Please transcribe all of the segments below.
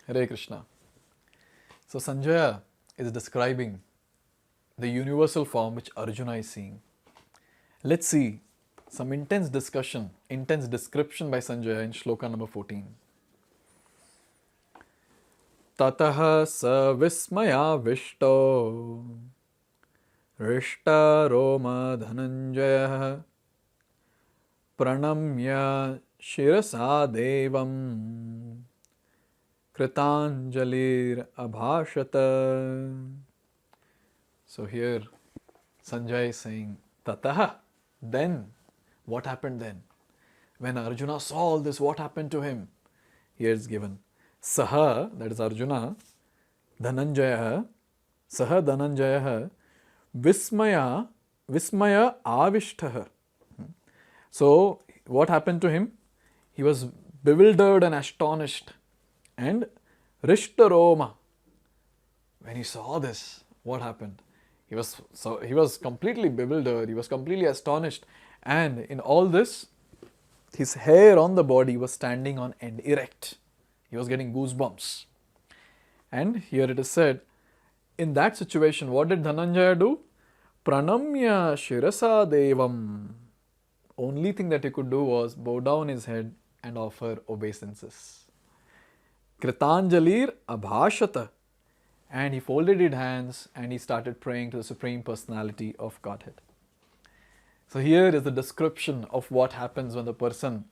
Hare Krishna. So Sanjaya is describing the universal form which Arjuna is seeing. Let's see some intense discussion, intense description by Sanjaya in Shloka number 14. Tataḥ sa vismayāviṣṭo hṛṣṭa-romā dhanañ-jayaḥ praṇamya śirasā devaṁ kṛtāñjalir abhāṣata. So here Sanjaya is saying, Tataḥ, then, what happened then? When Arjuna saw all this, what happened to him? Here is given. Saha, that is Arjuna, dhanañ-jayaḥ, saha dhanañ-jayaḥ, vismayāviṣṭo. So, what happened to him? He was bewildered and astonished. And hṛṣṭa-romā. When he saw this, what happened? He was completely bewildered, he was completely astonished, and in all this, his hair on the body was standing on end, erect. He was getting goosebumps. And here it is said, in that situation, what did Dhananjaya do? praṇamya śirasā devaṁ. Only thing that he could do was bow down his head and offer obeisances. kṛtāñjalir abhāṣata. And he folded his hands and he started praying to the Supreme Personality of Godhead. So here is the description of what happens when the person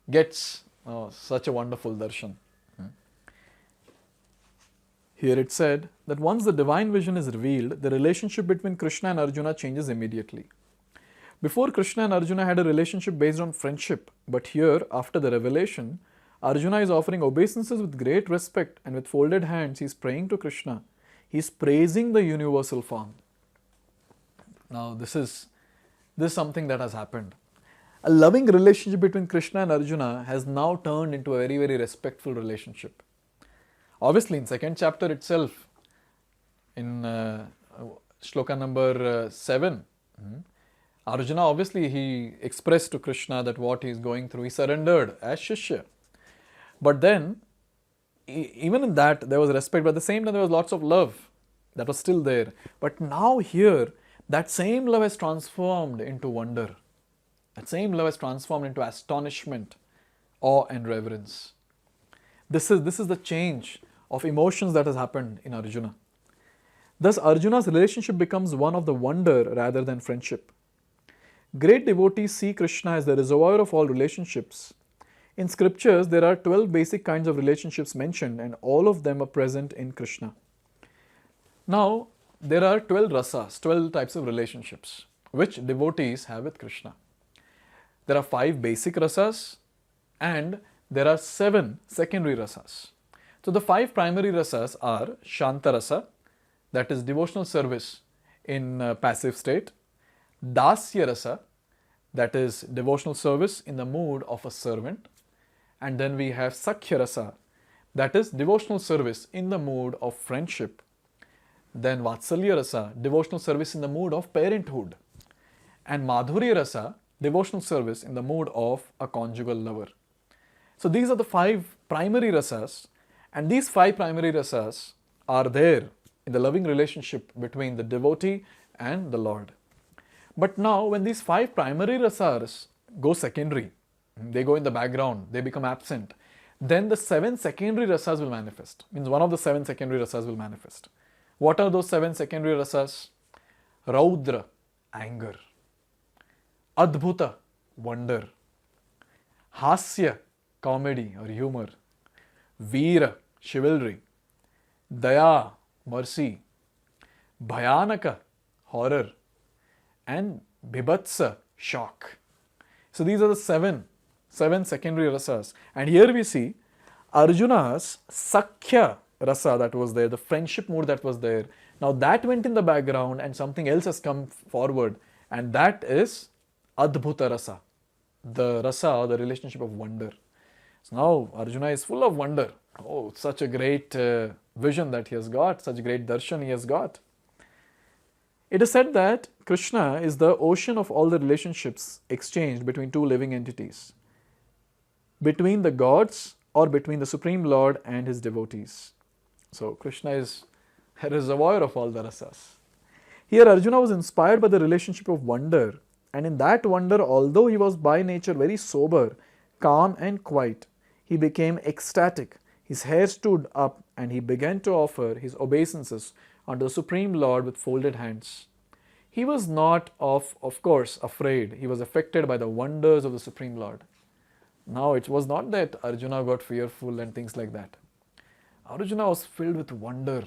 gets such a wonderful darshan. Here it said that once the divine vision is revealed, the relationship between Krishna and Arjuna changes immediately. Before, Krishna and Arjuna had a relationship based on friendship, but here, after the revelation, Arjuna is offering obeisances with great respect, and with folded hands he is praying to Krishna. He is praising the universal form. Now this is something that has happened. A loving relationship between Krishna and Arjuna has now turned into a very, very respectful relationship. Obviously in second chapter itself, in Shloka number 7, Arjuna obviously he expressed to Krishna that what he is going through, he surrendered as Shishya. But then, even in that, there was respect, but at the same time, there was lots of love that was still there. But now, here, that same love has transformed into wonder. That same love has transformed into astonishment, awe, and reverence. This is the change of emotions that has happened in Arjuna. Thus, Arjuna's relationship becomes one of the wonder rather than friendship. Great devotees see Krishna as the reservoir of all relationships. In scriptures, there are 12 basic kinds of relationships mentioned, and all of them are present in Krishna. Now, there are 12 rasas, 12 types of relationships, which devotees have with Krishna. There are 5 basic rasas, and there are 7 secondary rasas. So, the 5 primary rasas are Shanta rasa, that is devotional service in passive state, Dasya rasa, that is devotional service in the mood of a servant, and then we have Sakhya rasa, that is devotional service in the mood of friendship. Then Vatsalya rasa, devotional service in the mood of parenthood. And Madhurya rasa, devotional service in the mood of a conjugal lover. So these are the 5 primary rasas, and these 5 primary rasas are there in the loving relationship between the devotee and the Lord. But now when these 5 primary rasas go secondary, they go in the background, they become absent, then the 7 secondary rasas will manifest. Means one of the 7 secondary rasas will manifest. What are those 7 secondary rasas? Raudra, anger. Adbhuta, wonder. Hasya, comedy or humor. Veera, chivalry. Daya, mercy. Bhayanaka, horror. And Bibhatsa, shock. So these are the 7 secondary rasas. And here we see Arjuna's Sakhya rasa that was there, the friendship mood that was there. Now that went in the background and something else has come forward, and that is Adbhuta rasa, the rasa or the relationship of wonder. So now Arjuna is full of wonder. Oh, such a great vision that he has got, such great darshan he has got. It is said that Krishna is the ocean of all the relationships exchanged between 2 living entities. Between the gods or between the Supreme Lord and his devotees. So Krishna is a reservoir of all the rasas. Here Arjuna was inspired by the relationship of wonder, and in that wonder, although he was by nature very sober, calm and quiet, he became ecstatic. His hair stood up and he began to offer his obeisances unto the Supreme Lord with folded hands. He was not of course afraid. He was affected by the wonders of the Supreme Lord. Now it was not that Arjuna got fearful and things like that. Arjuna was filled with wonder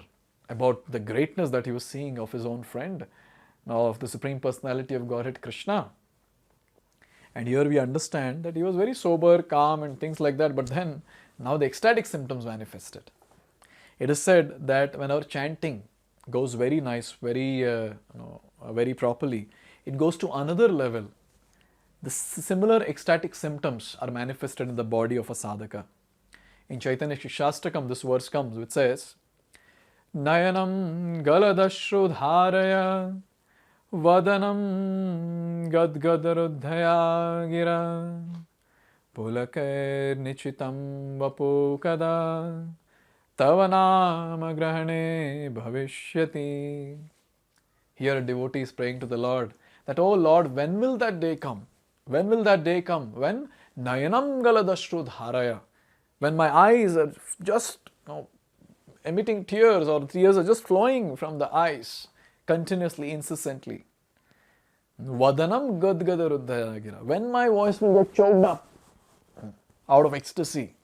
about the greatness that he was seeing of his own friend, now of the Supreme Personality of Godhead Krishna. And here we understand that he was very sober, calm and things like that, but then now the ecstatic symptoms manifested. It is said that when our chanting goes very nice, very properly, it goes to another level. The similar ecstatic symptoms are manifested in the body of a sadhaka. In Chaitanya Shikshastakam, this verse comes which says, Nayanam galadashru dharaya vadanam gadgadarudhaya gira pulakar nichitam vapukada tavanama grahane bhavishyati. Here a devotee is praying to the Lord that, oh Lord, when will that day come? When will that day come? When Nayanam galadashru dharaya, when my eyes are just emitting tears, or tears are just flowing from the eyes continuously, incessantly. Vadanam gadgadarudhaya gira, when my voice will get choked up out of ecstasy.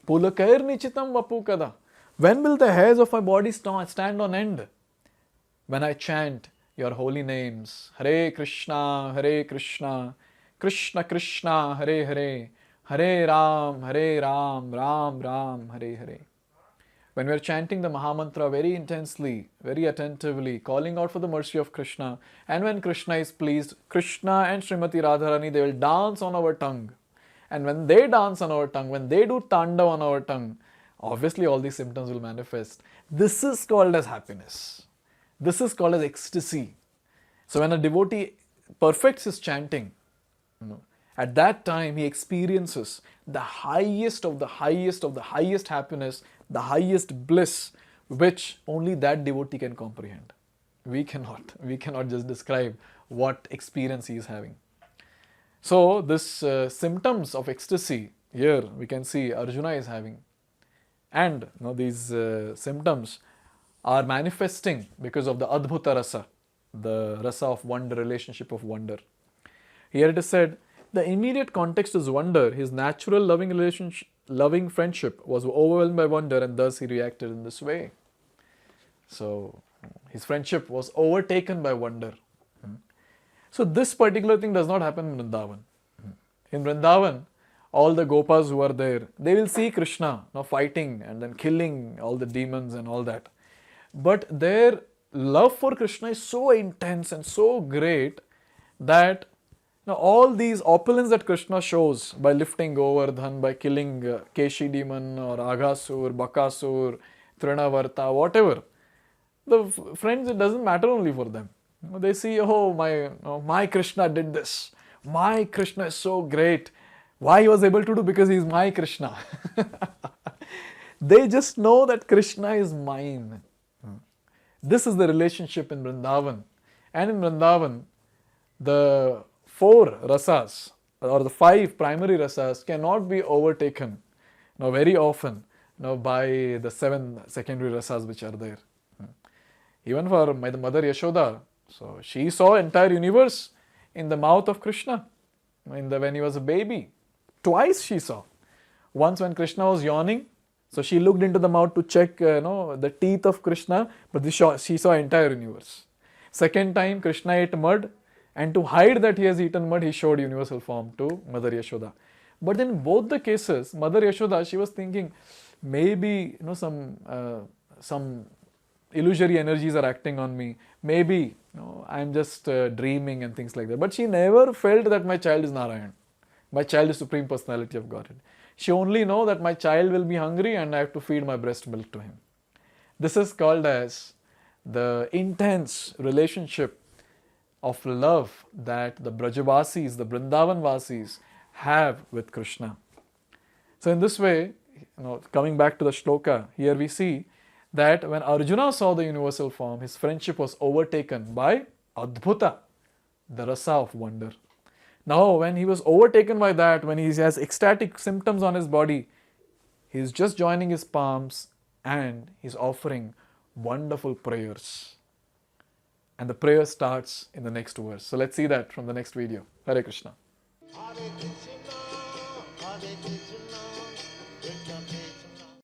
Pulakair nichitam vapukada, when will the hairs of my body stand on end? When I chant your holy names, Hare Krishna, Krishna Krishna, Hare Hare, Hare Ram, Ram Ram, Hare Hare. When we are chanting the Mahamantra very intensely, very attentively, calling out for the mercy of Krishna, and when Krishna is pleased, Krishna and Srimati Radharani, they will dance on our tongue. And when they dance on our tongue, when they do tanda on our tongue, obviously all these symptoms will manifest. This is called as happiness. This is called as ecstasy. So when a devotee perfects his chanting, at that time he experiences the highest of the highest of the highest happiness, the highest bliss, which only that devotee can comprehend. We cannot just describe what experience he is having. So this symptoms of ecstasy, here we can see Arjuna is having. And these symptoms are manifesting because of the Adbhuta rasa, the rasa of wonder, relationship of wonder. Here it is said, the immediate context is wonder. His natural loving friendship was overwhelmed by wonder, and thus he reacted in this way. So his friendship was overtaken by wonder. So this particular thing does not happen in Vrindavan. In Vrindavan, all the gopas who are there, they will see Krishna fighting and then killing all the demons and all that. But their love for Krishna is so intense and so great that all these opulence that Krishna shows by lifting Govardhan, by killing Keshi demon or Aghasur, Bakasur, Trinavarta, whatever, the friends, it doesn't matter only for them. They see, oh, my Krishna did this. My Krishna is so great. Why he was able to do? Because he is my Krishna. They just know that Krishna is mine. This is the relationship in Vrindavan. And in Vrindavan, the 4 rasas or the 5 primary rasas cannot be overtaken very often by the 7 secondary rasas which are there. Even for my mother Yashoda, so she saw entire universe in the mouth of Krishna when he was a baby. Twice she saw. Once when Krishna was yawning, so she looked into the mouth to check the teeth of Krishna, but she saw entire universe. Second time Krishna ate mud, and to hide that he has eaten mud, he showed universal form to Mother Yashoda. But in both the cases, Mother Yashoda, she was thinking maybe some illusory energies are acting on me. Maybe I'm just dreaming and things like that. But she never felt that my child is Narayan. My child is Supreme Personality of Godhead. She only know that my child will be hungry and I have to feed my breast milk to him. This is called as the intense relationship of love that the Brajavasis, the Vrindavan Vasis have with Krishna. So in this way, coming back to the shloka, here we see that when Arjuna saw the universal form, his friendship was overtaken by adbhuta, the rasa of wonder. Now, when he was overtaken by that, when he has ecstatic symptoms on his body, he is just joining his palms and he's offering wonderful prayers. And the prayer starts in the next verse. So let's see that from the next video. Hare Krishna. Hare Krishna, Hare Krishna, Krishna Krishna.